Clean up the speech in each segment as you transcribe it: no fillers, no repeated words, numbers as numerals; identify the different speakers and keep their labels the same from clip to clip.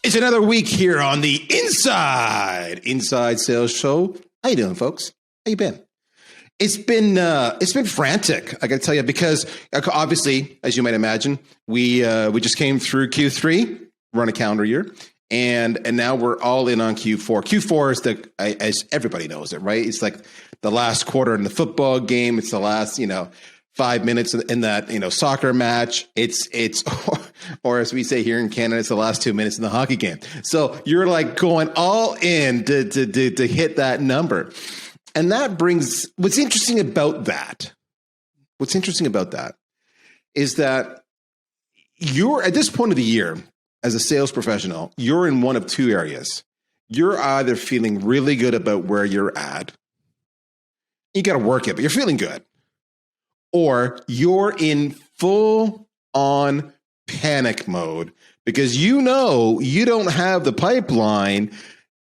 Speaker 1: It's another week here on the Inside Sales Show. How you doing, folks? How you been? It's been frantic, I got to tell you, because obviously, as you might imagine, we just came through Q3, run a calendar year, and now we're all in on Q4. Q4 is as everybody knows it, right? It's like the last quarter in the football game. It's the last 5 minutes in that soccer match. It's or as we say here in Canada, it's the last 2 minutes in the hockey game. So you're like going all in to hit that number. And that brings what's interesting about that is that you're at this point of the year as a sales professional, you're in one of two areas. You're either feeling really good about where you're at. You got to work it, but you're feeling good. Or you're in full on panic mode because you don't have the pipeline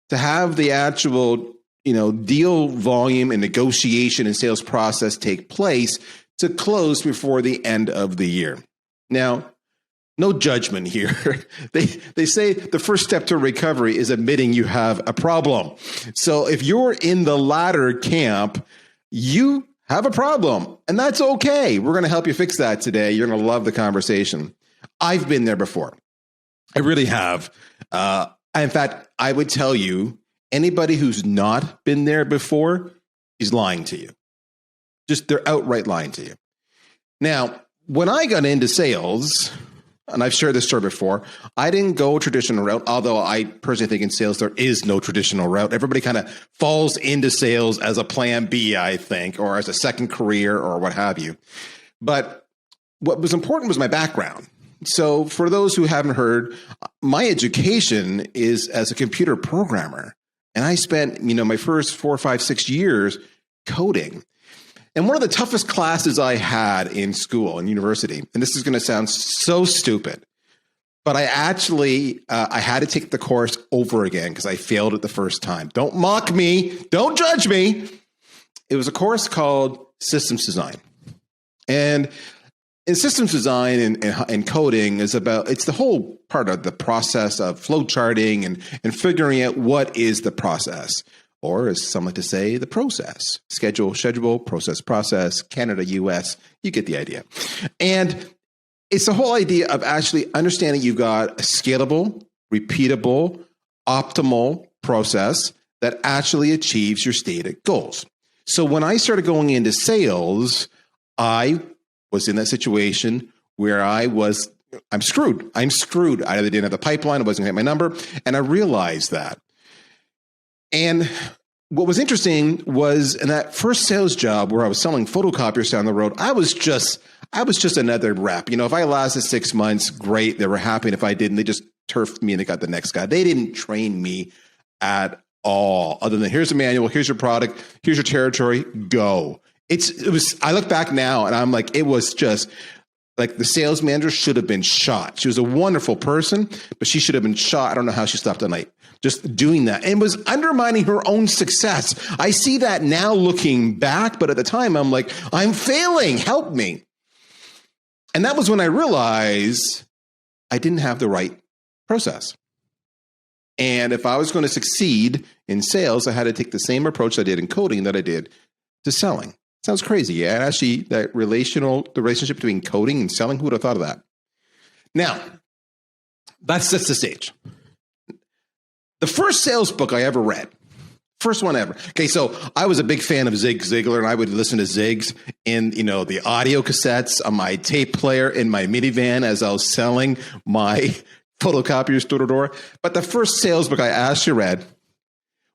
Speaker 1: to have the actual deal volume and negotiation and sales process take place to close before the end of the year. Now, no judgment here. They say the first step to recovery is admitting you have a problem. So if you're in the latter camp, you have a problem, and that's okay. We're going to help you fix that today. You're going to love the conversation. I've been there before. I really have. In fact, I would tell you, anybody who's not been there before is lying to you. Just they're outright lying to you. Now, when I got into sales, and I've shared this story before, I didn't go a traditional route, although I personally think in sales there is no traditional route. Everybody kind of falls into sales as a plan B, I think, or as a second career or what have you. But what was important was my background. So for those who haven't heard, my education is as a computer programmer. And I spent, my first 4, 5, 6 years coding. And one of the toughest classes I had in school and university, and this is going to sound so stupid, but I actually, I had to take the course over again because I failed it the first time. Don't mock me. Don't judge me. It was a course called Systems Design. And in systems design and coding is it's the whole part of the process of flow charting and figuring out what is the process. Or as some like to say, the process. Schedule, process, Canada, US, you get the idea. And it's the whole idea of actually understanding you've got a scalable, repeatable, optimal process that actually achieves your stated goals. So when I started going into sales, I was in that situation where I'm screwed. I either didn't have the pipeline, I wasn't going to hit my number, and I realized that. And what was interesting was in that first sales job where I was selling photocopiers down the road, I was just another rep. If I lasted 6 months, great. They were happy. And if I didn't, they just turfed me and they got the next guy. They didn't train me at all other than here's the manual, here's your product, here's your territory, go. I look back now and I'm like, it was just like the sales manager should have been shot. She was a wonderful person, but she should have been shot. I don't know how she slept at night just doing that and was undermining her own success. I see that now looking back, but at the time I'm like, I'm failing, help me. And that was when I realized I didn't have the right process. And if I was going to succeed in sales, I had to take the same approach I did in coding that I did to selling. Sounds crazy. Yeah, actually, the relationship between coding and selling, who would have thought of that? Now, that sets the stage. The first sales book I ever read, first one ever. Okay, so I was a big fan of Zig Ziglar, and I would listen to Zig's in the audio cassettes on my tape player in my minivan as I was selling my photocopiers door to door. But the first sales book I actually read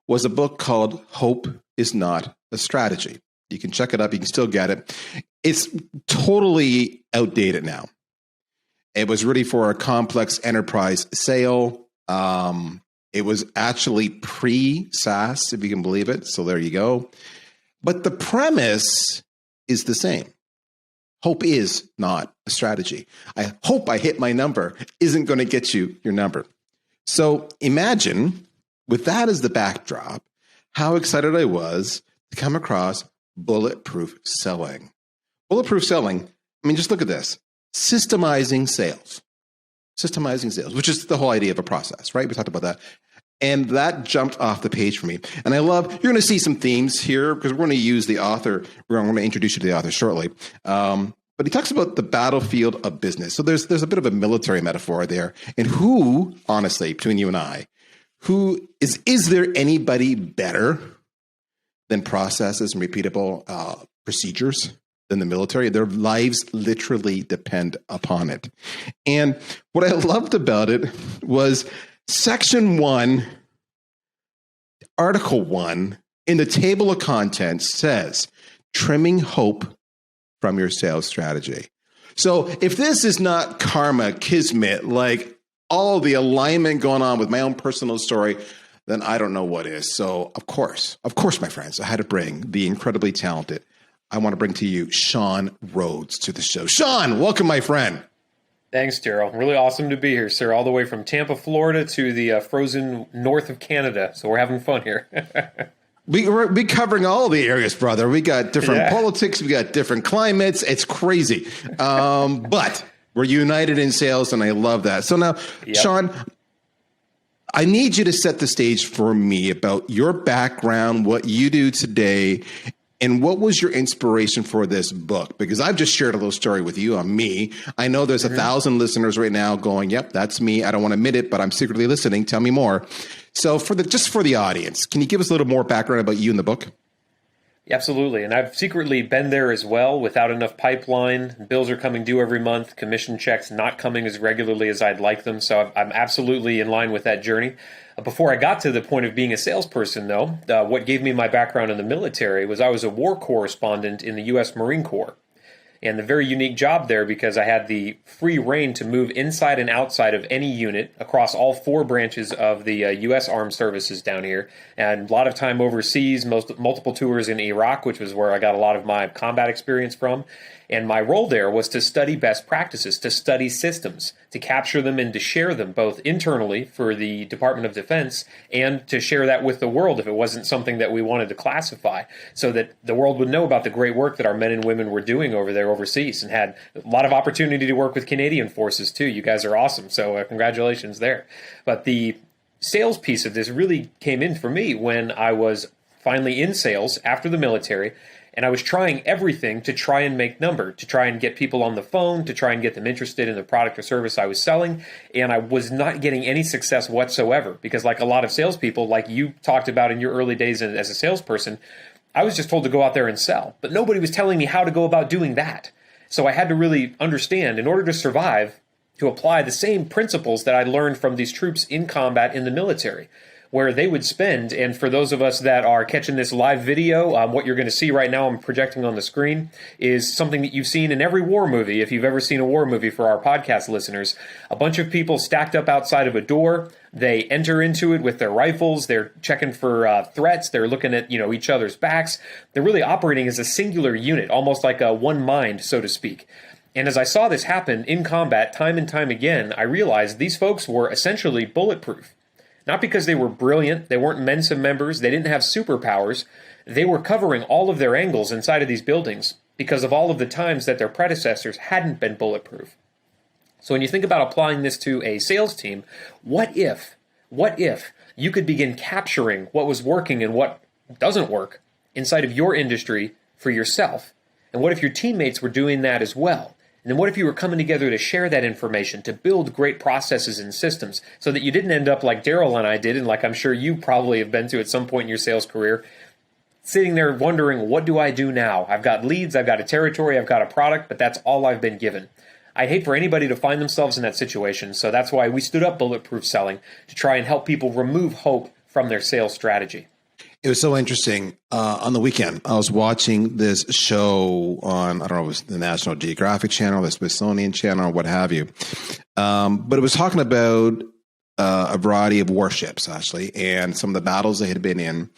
Speaker 1: was a book called Hope is Not a Strategy. You can check it up. You can still get it. It's totally outdated now. It was really for a complex enterprise sale. It was actually pre-SaaS, if you can believe it. So there you go. But the premise is the same. Hope is not a strategy. I hope I hit my number isn't going to get you your number. So imagine, with that as the backdrop, how excited I was to come across Bulletproof selling. Bulletproof selling, just look at this. Systemizing sales. Systemizing sales, which is the whole idea of a process, right? We talked about that. And that jumped off the page for me. And I love, you're going to see some themes here because we're going to use the author. We're going to introduce you to the author shortly. But he talks about the battlefield of business. So there's a bit of a military metaphor there. And who, honestly, between you and I, is there anybody better than processes and repeatable procedures than the military? Their lives literally depend upon it. And what I loved about it was Section 1, Article 1 in the table of contents says, trimming hope from your sales strategy. So if this is not karma, kismet, like all the alignment going on with my own personal story, then I don't know what is. So of course, my friends, I had to bring the incredibly talented, I want to bring to you Shawn Rhodes to the show. Shawn, welcome, my friend.
Speaker 2: Thanks, Daryl. Really awesome to be here, sir. All the way from Tampa, Florida to the frozen north of Canada. So we're having fun here.
Speaker 1: We're covering all the areas, brother. We got different politics. We got different climates. It's crazy. But we're united in sales, and I love that. So now, Shawn, I need you to set the stage for me about your background, what you do today, and what was your inspiration for this book? Because I've just shared a little story with you on me. I know there's 1,000 listeners right now going, yep, that's me. I don't want to admit it, but I'm secretly listening. Tell me more. So for the audience, can you give us a little more background about you in the book?
Speaker 2: Absolutely. And I've secretly been there as well without enough pipeline. Bills are coming due every month. Commission checks not coming as regularly as I'd like them. So I'm absolutely in line with that journey. Before I got to the point of being a salesperson, though, what gave me my background in the military was I was a war correspondent in the U.S. Marine Corps. And a very unique job there because I had the free reign to move inside and outside of any unit across all 4 branches of the U.S. Armed Services down here. And a lot of time overseas, multiple tours in Iraq, which was where I got a lot of my combat experience from. And my role there was to study best practices, to study systems, to capture them and to share them both internally for the Department of Defense and to share that with the world if it wasn't something that we wanted to classify, so that the world would know about the great work that our men and women were doing over there overseas, and had a lot of opportunity to work with Canadian forces too. You guys are awesome. So congratulations there. But the sales piece of this really came in for me when I was finally in sales after the military. And I was trying everything to try and make number, to try and get people on the phone, to try and get them interested in the product or service I was selling. And I was not getting any success whatsoever because, like a lot of salespeople, like you talked about in your early days as a salesperson, I was just told to go out there and sell. But nobody was telling me how to go about doing that. So I had to really understand, in order to survive, to apply the same principles that I learned from these troops in combat in the military, where they would spend, and for those of us that are catching this live video, what you're going to see right now, I'm projecting on the screen, is something that you've seen in every war movie, if you've ever seen a war movie for our podcast listeners. A bunch of people stacked up outside of a door. They enter into it with their rifles. They're checking for threats. They're looking at each other's backs. They're really operating as a singular unit, almost like a one mind, so to speak. And as I saw this happen in combat time and time again, I realized these folks were essentially bulletproof. Not because they were brilliant, they weren't Mensa members, they didn't have superpowers. They were covering all of their angles inside of these buildings because of all of the times that their predecessors hadn't been bulletproof. So when you think about applying this to a sales team, what if you could begin capturing what was working and what doesn't work inside of your industry for yourself? And what if your teammates were doing that as well? And then what if you were coming together to share that information, to build great processes and systems so that you didn't end up like Daryl and I did, and like I'm sure you probably have been to at some point in your sales career, sitting there wondering, what do I do now? I've got leads, I've got a territory, I've got a product, but that's all I've been given. I'd hate for anybody to find themselves in that situation, so that's why we stood up Bulletproof Selling, to try and help people remove hope from their sales strategy.
Speaker 1: It was so interesting. On the weekend, I was watching this show on, I don't know, it was the National Geographic Channel, the Smithsonian Channel, or what have you. But it was talking about a variety of warships, actually, and some of the battles they had been in.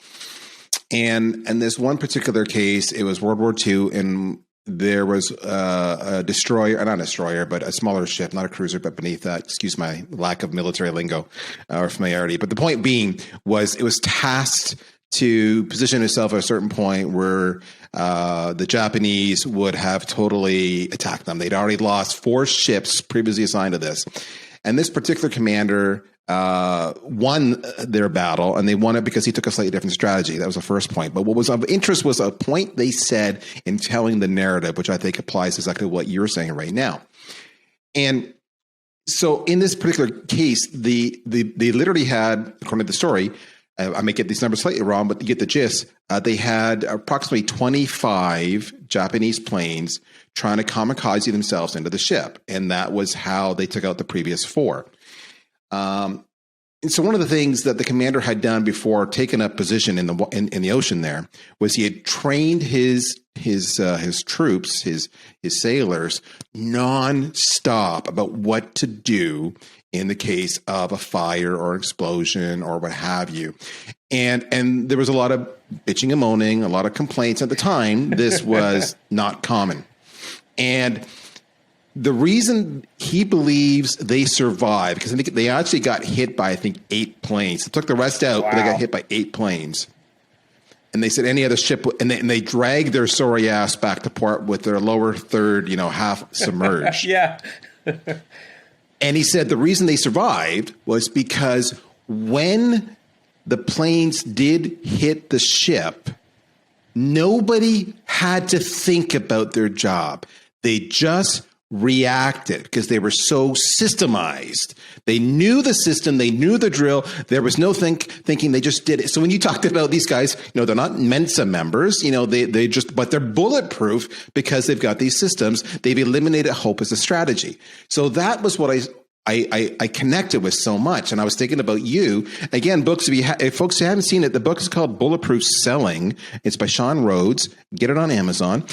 Speaker 1: And this one particular case, it was World War II, and there was a destroyer, not a destroyer, but a smaller ship, not a cruiser, but beneath that. Excuse my lack of military lingo or familiarity. But the point being was it was tasked to position itself at a certain point where the Japanese would have totally attacked them. They'd already lost 4 ships previously assigned to this. And this particular commander won their battle, and they won it because he took a slightly different strategy. That was the first point. But what was of interest was a point they said in telling the narrative, which I think applies exactly what you're saying right now. And so in this particular case, they literally had, according to the story, I may get these numbers slightly wrong, but you get the gist. They had approximately 25 Japanese planes trying to kamikaze themselves into the ship. And that was how they took out the previous 4. And so one of the things that the commander had done before taking up position in the ocean there was he had trained his troops, his sailors, nonstop about what to do in the case of a fire or explosion or what have you. And there was a lot of bitching and moaning, a lot of complaints at the time. This was not common. And the reason he believes they survived, because I think they actually got hit by, 8 planes. They took the rest out, but they got hit by 8 planes. And they said any other ship, and they dragged their sorry ass back to port with their lower third, half submerged.
Speaker 2: Yeah.
Speaker 1: And he said the reason they survived was because when the planes did hit the ship, nobody had to think about their job. They just reacted because they were so systemized. They knew the system. They knew the drill. There was no thinking. They just did it. So when you talked about these guys, they're not Mensa members, but they're bulletproof because they've got these systems. They've eliminated hope as a strategy. So that was what I connected with so much. And I was thinking about you. Again, books, if folks haven't seen it, the book is called Bulletproof Selling. It's by Shawn Rhodes. Get it on Amazon.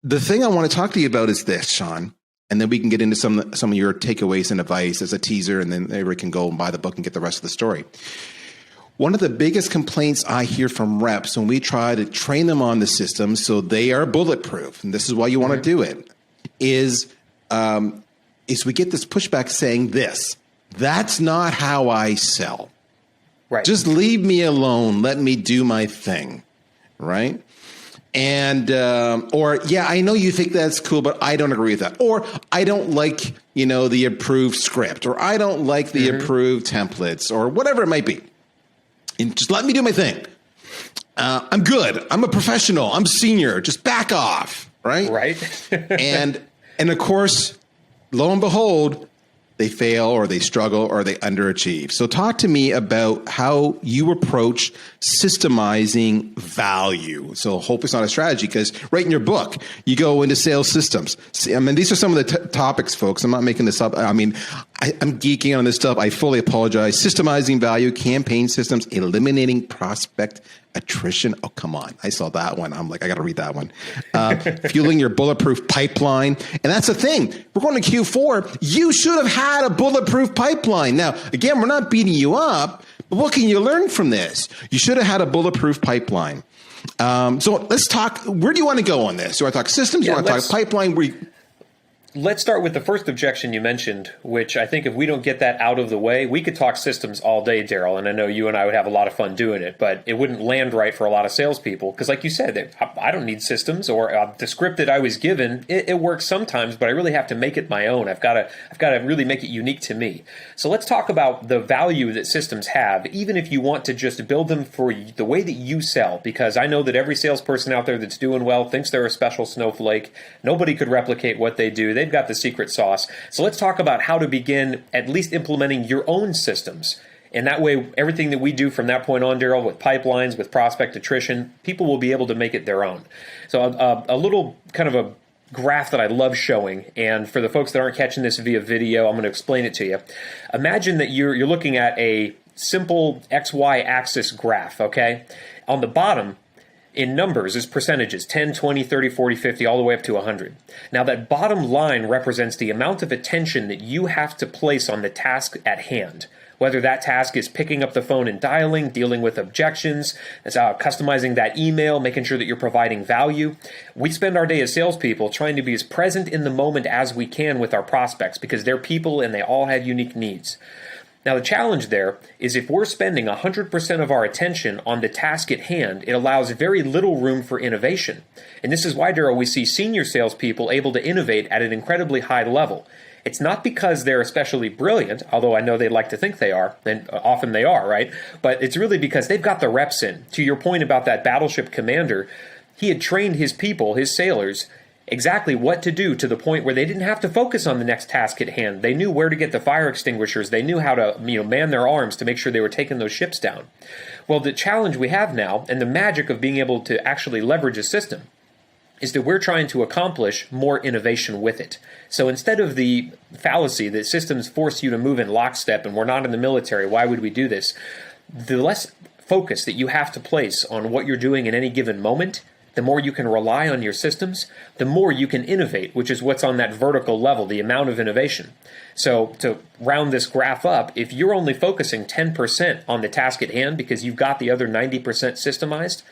Speaker 1: The thing I want to talk to you about is this, Shawn, and then we can get into some of your takeaways and advice as a teaser, and then everybody can go and buy the book and get the rest of the story. One of the biggest complaints I hear from reps when we try to train them on the system so they are bulletproof, and this is why you want to do it, is we get this pushback saying this: that's not how I sell. Right. Just leave me alone. Let me do my thing. Right. And, I know you think that's cool, but I don't agree with that. Or I don't like, the approved script, or I don't like the approved templates, or whatever it might be. And just let me do my thing. I'm good. I'm a professional. I'm senior. Just back off. Right. Right. and of course, lo and behold, they fail or they struggle or they underachieve. So talk to me about how you approach systemizing value. So hope it's not a strategy, because right in your book, you go into sales systems. See, these are some of the topics, folks. I'm not making this up. I'm geeking on this stuff. I fully apologize. Systemizing value, campaign systems, eliminating prospect attrition. Oh, come on. I saw that one. I'm like, I got to read that one. Fueling your bulletproof pipeline. And that's the thing. We're going to Q4. You should have had a bulletproof pipeline. Now, again, we're not beating you up, but what can you learn from this? You should have had a bulletproof pipeline. So let's talk. Where do you want to go on this? Do you want to talk systems? Do you want to talk pipeline?
Speaker 2: Let's start with the first objection you mentioned, which I think if we don't get that out of the way, we could talk systems all day, Daryl, and I know you and I would have a lot of fun doing it, but it wouldn't land right for a lot of salespeople because, like you said, I don't need systems, or the script that I was given, it works sometimes, but I really have to make it my own. I've got to really make it unique to me. So let's talk about the value that systems have, even if you want to just build them for the way that you sell, because I know that every salesperson out there that's doing well thinks they're a special snowflake. Nobody could replicate what they do. They've got the secret sauce. So let's talk about how to begin at least implementing your own systems. And that way, everything that we do from that point on, Daryl, with pipelines, with prospect attrition, people will be able to make it their own. So a little kind of a graph that I love showing, and for the folks that aren't catching this via video, I'm going to explain it to you. Imagine that you're looking at a simple XY axis graph, okay? On the bottom, in numbers is percentages, 10, 20, 30, 40, 50, all the way up to 100. Now that bottom line represents the amount of attention that you have to place on the task at hand. Whether that task is picking up the phone and dialing, dealing with objections, customizing that email, making sure that you're providing value. We spend our day as salespeople trying to be as present in the moment as we can with our prospects because they're people and they all have unique needs. Now, the challenge there is if we're spending 100% of our attention on the task at hand, it allows very little room for innovation. And this is why, Daryl, we see senior salespeople able to innovate at an incredibly high level. It's not because they're especially brilliant, although I know they'd like to think they are, and often they are, right? But it's really because they've got the reps in. To your point about that battleship commander, he had trained his people, his sailors, exactly what to do to the point where they didn't have to focus on the next task at hand. They knew where to get the fire extinguishers. They knew how to, man their arms to make sure they were taking those ships down. Well, the challenge we have now, and the magic of being able to actually leverage a system, is that we're trying to accomplish more innovation with it. So instead of the fallacy that systems force you to move in lockstep and we're not in the military, why would we do this? The less focus that you have to place on what you're doing in any given moment, the more you can rely on your systems, the more you can innovate, which is what's on that vertical level, the amount of innovation. So to round this graph up, if you're only focusing 10% on the task at hand because you've got the other 90% systemized,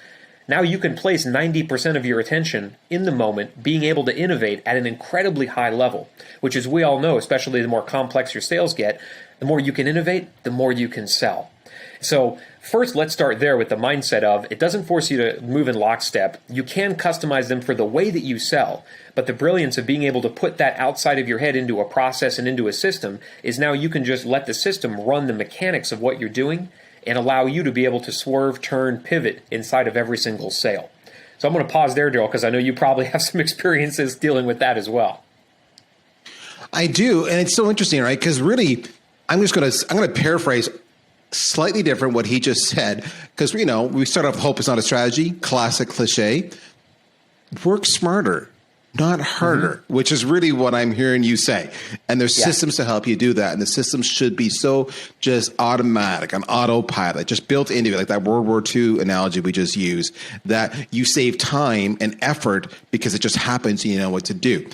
Speaker 2: now you can place 90% of your attention in the moment, being able to innovate at an incredibly high level, which, as we all know, especially the more complex your sales get, the more you can innovate, the more you can sell. So first, let's start there with the mindset of it doesn't force you to move in lockstep. You can customize them for the way that you sell, but the brilliance of being able to put that outside of your head into a process and into a system is now you can just let the system run the mechanics of what you're doing and allow you to be able to swerve, turn, pivot inside of every single sale. So I'm going to pause there, Daryl, because I know you probably have some experiences dealing with that as well.
Speaker 1: I do, and it's so interesting, right? Because really, I'm going to paraphrase slightly different what he just said, because we start off hope is not a strategy, classic cliche. Work smarter, not harder, which is really what I'm hearing you say. And there's systems to help you do that, and the systems should be so just automatic, an autopilot, just built into it, like that World War II analogy we just used, that you save time and effort because it just happens and you know what to do.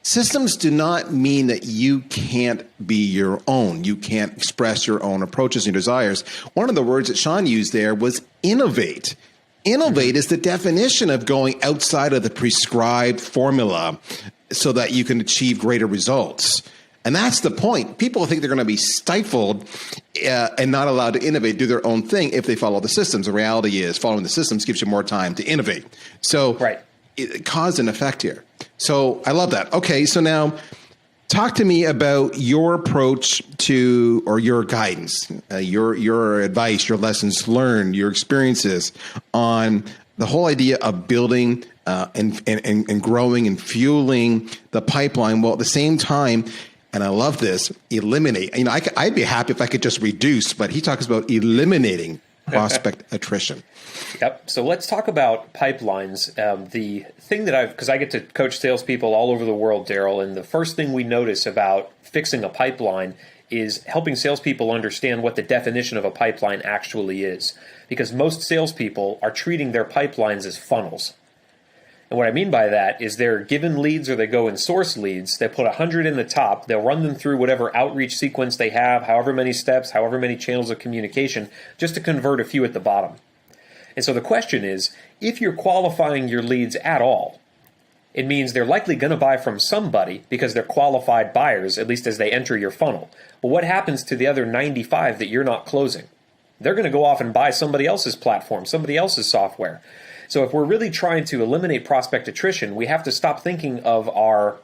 Speaker 1: Systems do not mean that you can't be your own. You can't express your own approaches and desires. One of the words that Shawn used there was innovate. Innovate is the definition of going outside of the prescribed formula so that you can achieve greater results. And that's the point. People think they're going to be stifled and not allowed to innovate, do their own thing if they follow the systems. The reality is following the systems gives you more time to innovate. So cause and effect here. So I love that. Okay, so now talk to me about your approach to, or your guidance, your advice, your lessons learned, your experiences on the whole idea of building and growing and fueling the pipeline, while at the same time, and I love this, eliminate. I'd be happy if I could just reduce, but he talks about eliminating prospect attrition.
Speaker 2: Yep. So let's talk about pipelines. The thing that because I get to coach salespeople all over the world, Daryl, and the first thing we notice about fixing a pipeline is helping salespeople understand what the definition of a pipeline actually is. Because most salespeople are treating their pipelines as funnels. And what I mean by that is they're given leads or they go and source leads. They put 100 in the top. They'll run them through whatever outreach sequence they have, however many steps, however many channels of communication, just to convert a few at the bottom. And so the question is, if you're qualifying your leads at all, it means they're likely going to buy from somebody because they're qualified buyers, at least as they enter your funnel. But what happens to the other 95 that you're not closing? They're going to go off and buy somebody else's platform, somebody else's software. So if we're really trying to eliminate prospect attrition, we have to stop thinking of our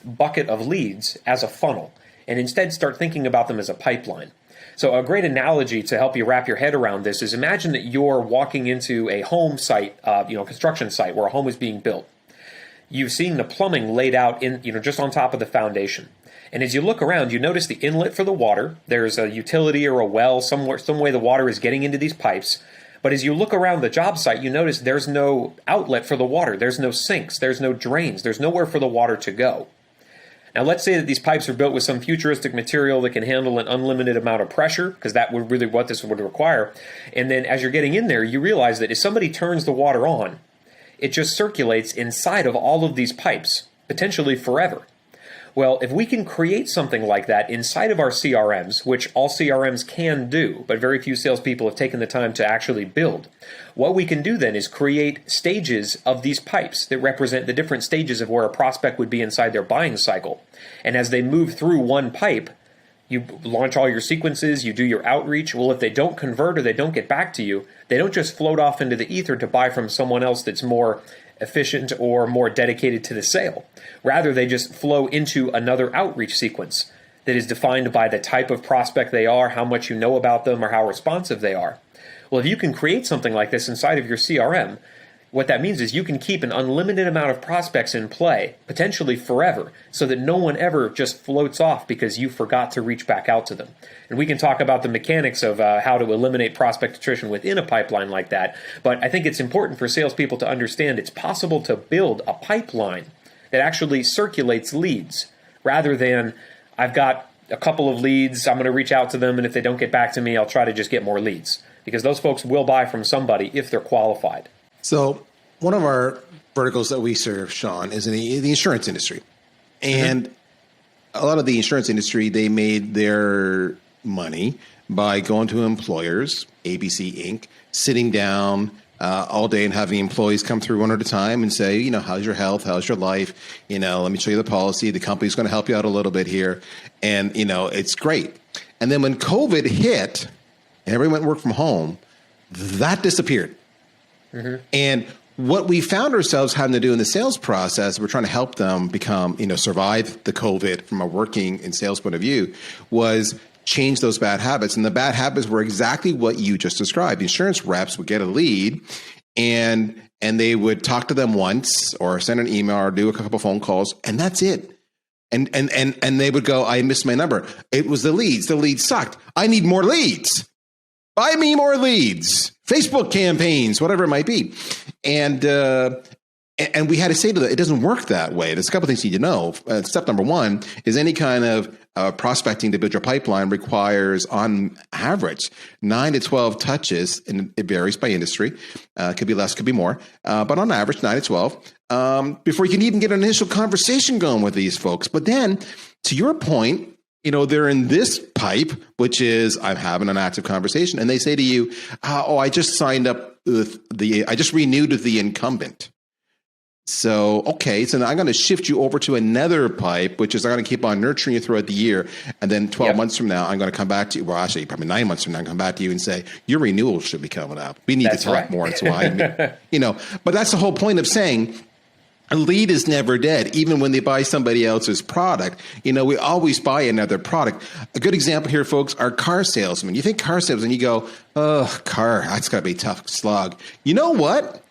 Speaker 2: bucket of leads as a funnel and instead start thinking about them as a pipeline. So a great analogy to help you wrap your head around this is imagine that you're walking into a home site, construction site where a home is being built. You've seen the plumbing laid out in, just on top of the foundation. And as you look around, you notice the inlet for the water. There's a utility or a well, some way the water is getting into these pipes. But as you look around the job site, you notice there's no outlet for the water. There's no sinks. There's no drains. There's nowhere for the water to go. Now, let's say that these pipes are built with some futuristic material that can handle an unlimited amount of pressure, because that would really what this would require. And then as you're getting in there, you realize that if somebody turns the water on, it just circulates inside of all of these pipes, potentially forever. Well, if we can create something like that inside of our CRMs, which all CRMs can do, but very few salespeople have taken the time to actually build, what we can do then is create stages of these pipes that represent the different stages of where a prospect would be inside their buying cycle. And as they move through one pipe, you launch all your sequences, you do your outreach. Well, if they don't convert or they don't get back to you, they don't just float off into the ether to buy from someone else that's more efficient or more dedicated to the sale. Rather, they just flow into another outreach sequence that is defined by the type of prospect they are, how much you know about them, or how responsive they are. Well, if you can create something like this inside of your CRM, what that means is you can keep an unlimited amount of prospects in play, potentially forever, so that no one ever just floats off because you forgot to reach back out to them. And we can talk about the mechanics of how to eliminate prospect attrition within a pipeline like that, but I think it's important for salespeople to understand it's possible to build a pipeline that actually circulates leads, rather than I've got a couple of leads, I'm going to reach out to them, and if they don't get back to me, I'll try to just get more leads. Because those folks will buy from somebody if they're qualified.
Speaker 1: So one of our verticals that we serve, Shawn, is in the insurance industry. And a lot of the insurance industry, they made their money by going to employers, ABC Inc., sitting down all day and having employees come through one at a time and say, how's your health? How's your life? Let me show you the policy. The company's going to help you out a little bit here. And, it's great. And then when COVID hit and everyone went work from home, that disappeared. And what we found ourselves having to do in the sales process, we're trying to help them become, survive the COVID from a working and sales point of view, was change those bad habits. And the bad habits were exactly what you just described. The insurance reps would get a lead and they would talk to them once or send an email or do a couple phone calls, and that's it. And they would go, I missed my number. It was the leads. The leads sucked. I need more leads. Buy me more leads, Facebook campaigns, whatever it might be. And we had to say to them, it doesn't work that way. There's a couple of things you need to know. Step number one is any kind of prospecting to build your pipeline requires, on average, 9 to 12 touches, and it varies by industry. Could be less, could be more. But on average, 9 to 12, before you can even get an initial conversation going with these folks. But then, to your point, they're in this pipe, which is I'm having an active conversation, and they say to you, I just signed up with I just renewed with the incumbent. So, okay, so now I'm going to shift you over to another pipe, which is I'm going to keep on nurturing you throughout the year. And then 12 months from now, I'm going to come back to you. Well, actually, probably 9 months from now, I'm going to come back to you and say, your renewal should be coming up. We need to talk more. That's why, but that's the whole point of saying, a lead is never dead, even when they buy somebody else's product. We always buy another product. A good example here, folks, are car salesmen. You think car salesmen, you go, car, that's got to be a tough slog. You know what?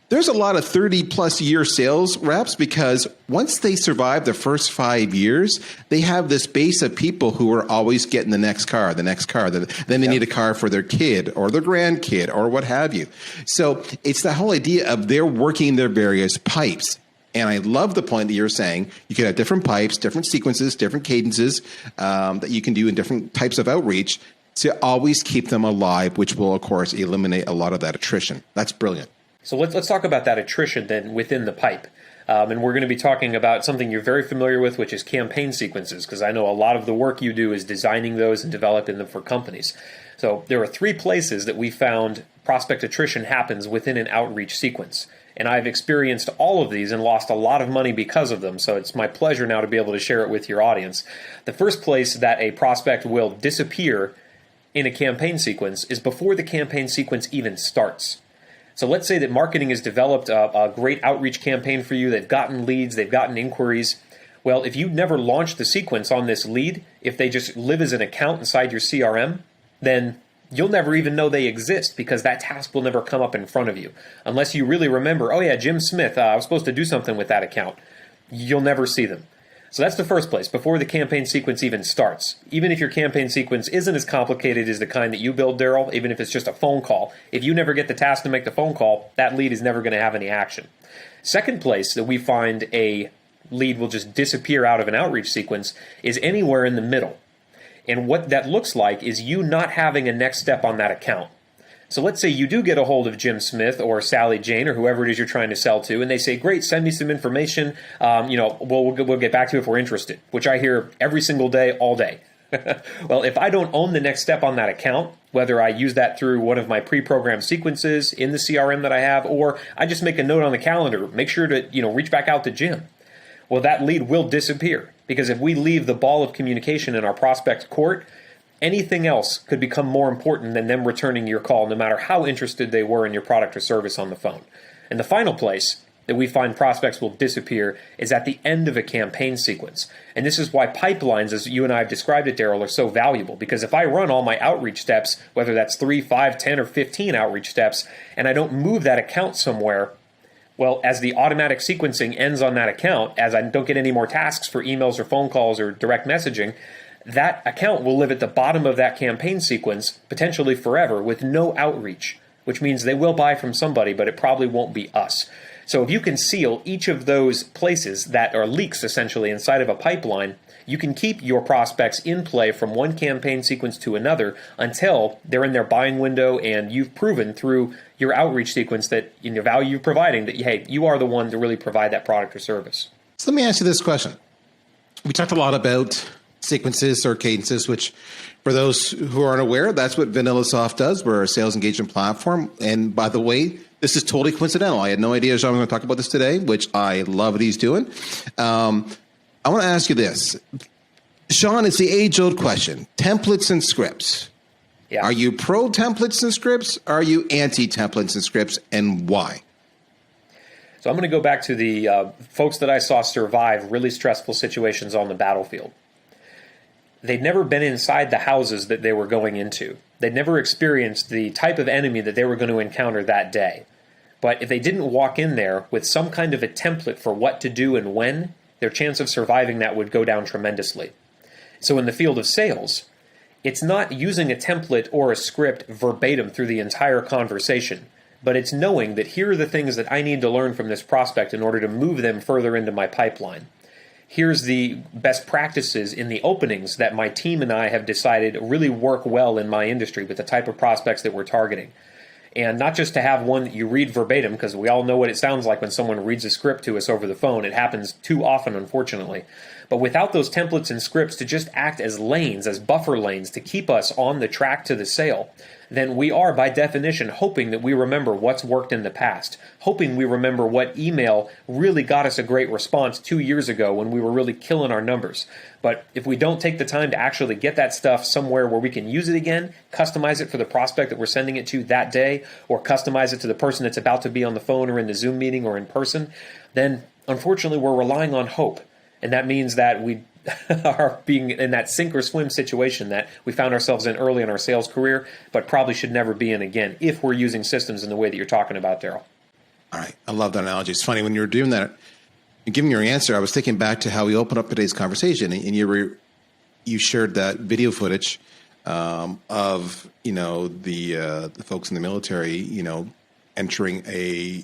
Speaker 1: There's a lot of 30-plus year sales reps because once they survive the first 5 years, they have this base of people who are always getting the next car. Then they need a car for their kid or their grandkid or what have you. So it's the whole idea of they're working their various pipes. And I love the point that you're saying. You can have different pipes, different sequences, different cadences that you can do in different types of outreach to always keep them alive, which will, of course, eliminate a lot of that attrition. That's brilliant.
Speaker 2: So let's talk about that attrition then within the pipe. And we're going to be talking about something you're very familiar with, which is campaign sequences, because I know a lot of the work you do is designing those and developing them for companies. So there are 3 places that we found prospect attrition happens within an outreach sequence. And I've experienced all of these and lost a lot of money because of them. So it's my pleasure now to be able to share it with your audience. The first place that a prospect will disappear in a campaign sequence is before the campaign sequence even starts. So let's say that marketing has developed a great outreach campaign for you. They've gotten leads, they've gotten inquiries. Well, if you never launch the sequence on this lead, if they just live as an account inside your CRM, then you'll never even know they exist because that task will never come up in front of you. Unless you really remember, oh yeah, Jim Smith, I was supposed to do something with that account. You'll never see them. So that's the first place, before the campaign sequence even starts. Even if your campaign sequence isn't as complicated as the kind that you build, Daryl, even if it's just a phone call, if you never get the task to make the phone call, that lead is never going to have any action. Second place that we find a lead will just disappear out of an outreach sequence is anywhere in the middle. And what that looks like is you not having a next step on that account. So let's say you do get a hold of Jim Smith or Sally Jane or whoever it is you're trying to sell to, and they say, great, send me some information. We'll get back to you if we're interested, which I hear every single day, all day. Well, if I don't own the next step on that account, whether I use that through one of my pre-programmed sequences in the CRM that I have, or I just make a note on the calendar, make sure to reach back out to Jim. Well, that lead will disappear because if we leave the ball of communication in our prospect court, anything else could become more important than them returning your call, no matter how interested they were in your product or service on the phone. And the final place that we find prospects will disappear is at the end of a campaign sequence. And this is why pipelines, as you and I have described it, Daryl, are so valuable. Because if I run all my outreach steps, whether that's 3, 5, 10, or 15 outreach steps, and I don't move that account somewhere, well, as the automatic sequencing ends on that account, as I don't get any more tasks for emails or phone calls or direct messaging, that account will live at the bottom of that campaign sequence, potentially forever, with no outreach, which means they will buy from somebody, but it probably won't be us. So if you can seal each of those places that are leaks essentially inside of a pipeline, you can keep your prospects in play from one campaign sequence to another until they're in their buying window and you've proven through your outreach sequence that in the value you're providing that, hey, you are the one to really provide that product or service.
Speaker 1: So let me ask you this question. We talked a lot about sequences or cadences, which for those who aren't aware, that's what VanillaSoft does. We're a sales engagement platform. And by the way, this is totally coincidental. I had no idea Shawn was going to talk about this today, which I love what he's doing. I want to ask you this. Shawn, it's the age-old question, templates and scripts.
Speaker 2: Yeah.
Speaker 1: Are you pro templates and scripts? Are you anti-templates and scripts, and why?
Speaker 2: So I'm going to go back to the folks that I saw survive really stressful situations on the battlefield. They'd never been inside the houses that they were going into. They'd never experienced the type of enemy that they were going to encounter that day. But if they didn't walk in there with some kind of a template for what to do and when, their chance of surviving that would go down tremendously. So in the field of sales, it's not using a template or a script verbatim through the entire conversation, but it's knowing that here are the things that I need to learn from this prospect in order to move them further into my pipeline. Here's the best practices in the openings that my team and I have decided really work well in my industry with the type of prospects that we're targeting. And not just to have one that you read verbatim, because we all know what it sounds like when someone reads a script to us over the phone. It happens too often, unfortunately. But without those templates and scripts to just act as lanes, as buffer lanes, to keep us on the track to the sale, then we are, by definition, hoping that we remember what's worked in the past, hoping we remember what email really got us a great response 2 years ago when we were really killing our numbers. But if we don't take the time to actually get that stuff somewhere where we can use it again, customize it for the prospect that we're sending it to that day, or customize it to the person that's about to be on the phone or in the Zoom meeting or in person, then unfortunately we're relying on hope. And that means that we are being in that sink or swim situation that we found ourselves in early in our sales career, but probably should never be in again if we're using systems in the way that you're talking about, Daryl.
Speaker 1: All right. I love that analogy. It's funny when you were doing that and giving your answer, I was thinking back to how we opened up today's conversation, and you shared that video footage of the folks in the military entering a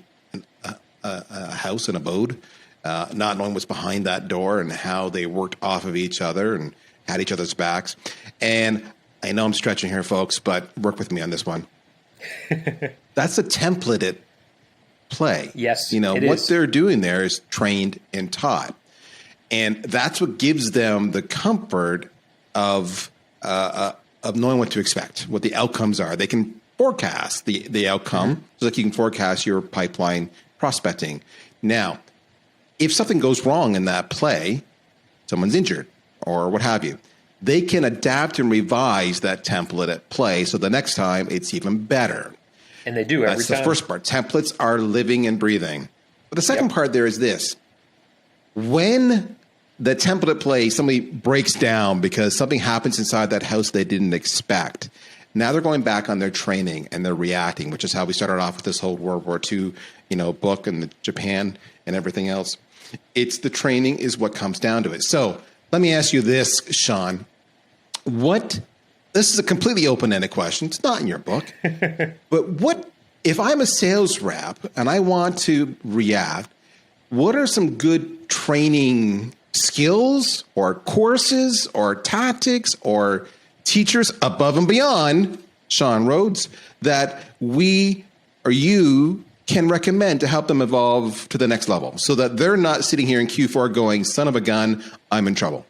Speaker 1: house, an abode, not knowing what's behind that door and how they worked off of each other and had each other's backs. And I know I'm stretching here, folks, but work with me on this one. That's a templated play.
Speaker 2: Yes,
Speaker 1: what they're doing there is trained and taught. And that's what gives them the comfort of knowing what to expect, what the outcomes are. They can forecast the outcome, just like you can forecast your pipeline prospecting. Now, if something goes wrong in that play, someone's injured or what have you, they can adapt and revise that template at play so the next time it's even better.
Speaker 2: And they do every time.
Speaker 1: That's the first part. Templates are living and breathing. But the second part there is this. When the template play, somebody breaks down because something happens inside that house they didn't expect, now they're going back on their training and they're reacting, which is how we started off with this whole World War II, book and the Japan and everything else. It's the training is what comes down to it. So let me ask you this, Shawn. This is a completely open-ended question. It's not in your book. But what if I'm a sales rep and I want to react, what are some good training skills or courses or tactics or teachers above and beyond Shawn Rhodes that we or you can recommend to help them evolve to the next level so that they're not sitting here in Q4 going, son of a gun, I'm in trouble?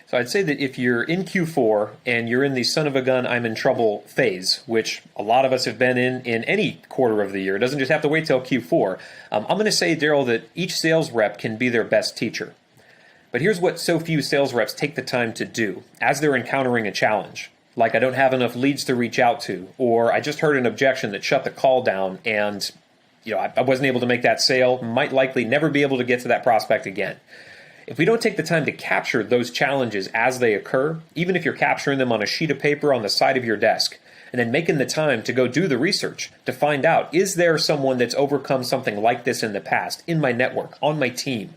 Speaker 2: So I'd say that if you're in Q4 and you're in the son of a gun, I'm in trouble phase, which a lot of us have been in any quarter of the year, it doesn't just have to wait till Q4. I'm going to say, Daryl, that each sales rep can be their best teacher. But here's what so few sales reps take the time to do as they're encountering a challenge. Like I don't have enough leads to reach out to, or I just heard an objection that shut the call down, and I wasn't able to make that sale, might likely never be able to get to that prospect again. If we don't take the time to capture those challenges as they occur, even if you're capturing them on a sheet of paper on the side of your desk, and then making the time to go do the research to find out, is there someone that's overcome something like this in the past in my network, on my team,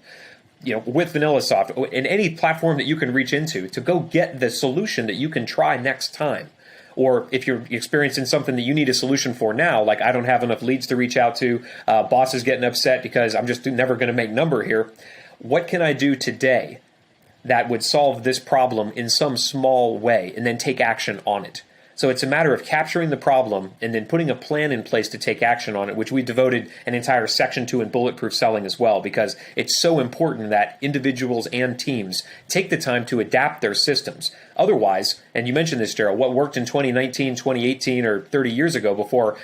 Speaker 2: with VanillaSoft, in any platform that you can reach into, to go get the solution that you can try next time. Or if you're experiencing something that you need a solution for now, like I don't have enough leads to reach out to, boss is getting upset because I'm just never going to make number here. What can I do today that would solve this problem in some small way, and then take action on it? So it's a matter of capturing the problem and then putting a plan in place to take action on it, which we devoted an entire section to in Bulletproof Selling as well, because it's so important that individuals and teams take the time to adapt their systems. Otherwise, and you mentioned this, Gerald, what worked in 2019, 2018, or 30 years ago before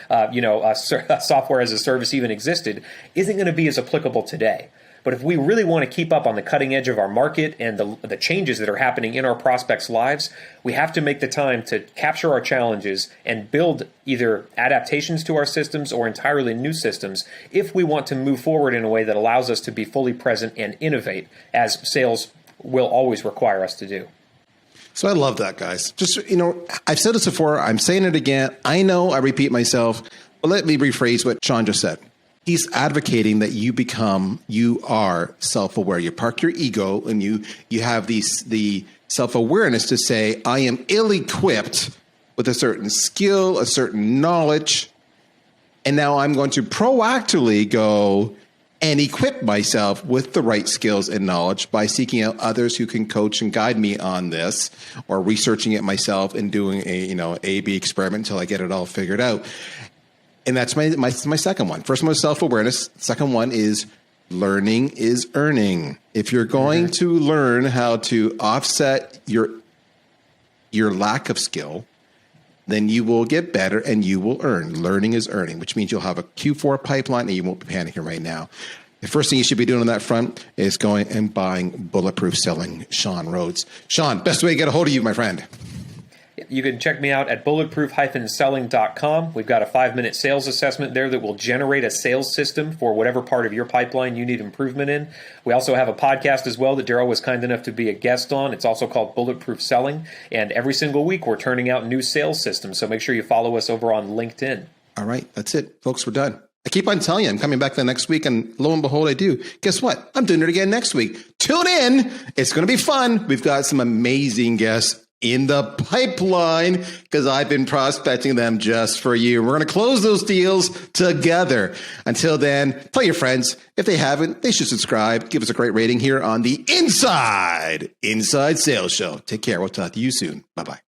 Speaker 2: software as a service even existed isn't going to be as applicable today. But if we really want to keep up on the cutting edge of our market and the changes that are happening in our prospects' lives, we have to make the time to capture our challenges and build either adaptations to our systems or entirely new systems if we want to move forward in a way that allows us to be fully present and innovate, as sales will always require us to do.
Speaker 1: So I love that, guys. Just, I've said this before. I'm saying it again. I know I repeat myself, but let me rephrase what Shawn just said. He's advocating that you are self-aware. You park your ego and you have the self-awareness to say, I am ill-equipped with a certain skill, a certain knowledge, and now I'm going to proactively go and equip myself with the right skills and knowledge by seeking out others who can coach and guide me on this, or researching it myself and doing a A/B experiment until I get it all figured out. And that's my second one. First one was self-awareness. Second one is learning is earning. If you're going to learn how to offset your lack of skill, then you will get better and you will earn. Learning is earning, which means you'll have a Q4 pipeline and you won't be panicking right now. The first thing you should be doing on that front is going and buying Bulletproof Selling, Shawn Rhodes. Shawn, best way to get a hold of you, my friend.
Speaker 2: You can check me out at bulletproof-selling.com. We've got a 5-minute sales assessment there that will generate a sales system for whatever part of your pipeline you need improvement in. We also have a podcast as well that Daryl was kind enough to be a guest on. It's also called Bulletproof Selling. And every single week we're turning out new sales systems. So make sure you follow us over on LinkedIn.
Speaker 1: All right. That's it. Folks, we're done. I keep on telling you I'm coming back the next week, and lo and behold, I do. Guess what? I'm doing it again next week. Tune in. It's going to be fun. We've got some amazing guests in the pipeline because I've been prospecting them just for you. We're going to close those deals together. Until then, tell your friends. If they haven't, they should subscribe. Give us a great rating here on the Inside Sales Show. Take care. We'll talk to you soon. Bye-bye.